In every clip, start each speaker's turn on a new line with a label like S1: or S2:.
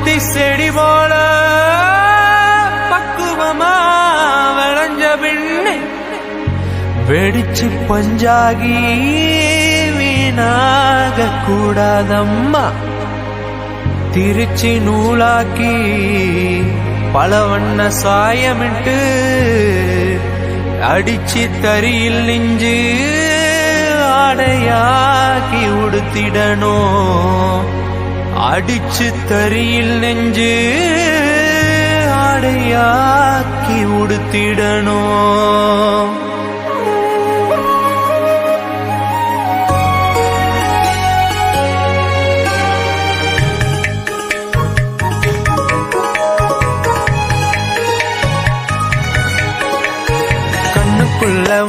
S1: பருத்தி செடி போல பக்குவமா விளைஞ்ச பின்னே வெடிச்சு பஞ்சாகி வீணாக கூடாதம்மா. திருச்சி நூலாக்கி பல வண்ண சாயமிட்டு அடிச்சு தரியில் நெஞ்சு ஆடையாக்கி உடுத்திடணும். அடிச்சு தரியில் நெஞ்சு ஆடையாக்கி உடுத்திடணும்.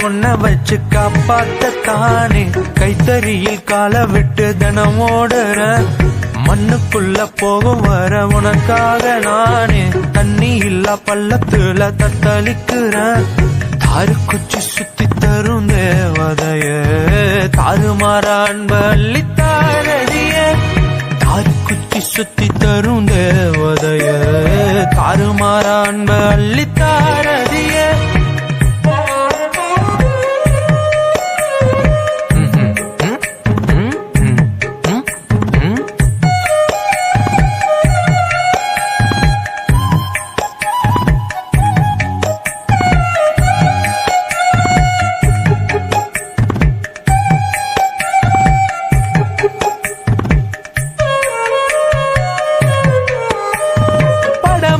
S1: உன்னை வச்சு காப்பாத்தானே கைத்தறியில் கால விட்டு தினம் ஓடுற. மண்ணுக்குள்ள போக வர உனக்காக நானே தண்ணி இல்லா பள்ளத்துல தத்தளிக்கிறேன். தாரு குச்சி சுத்தி தரும் தேவதைய தாறுமாற அன்பு அள்ளித்தாரதிய. தாரு குச்சி சுத்தி தரும் தேவதைய தாறுமாற அன்பு அள்ளித்தாரதிய.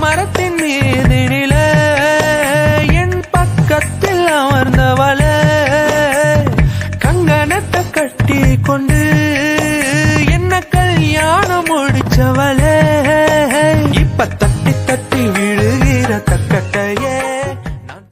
S1: மரத்தின் மீதினில என் பக்கத்தில் அமர்ந்தவள கங்கணத்தை கட்டி கொண்டு என்ன கல்யாணம் முடிச்சவள.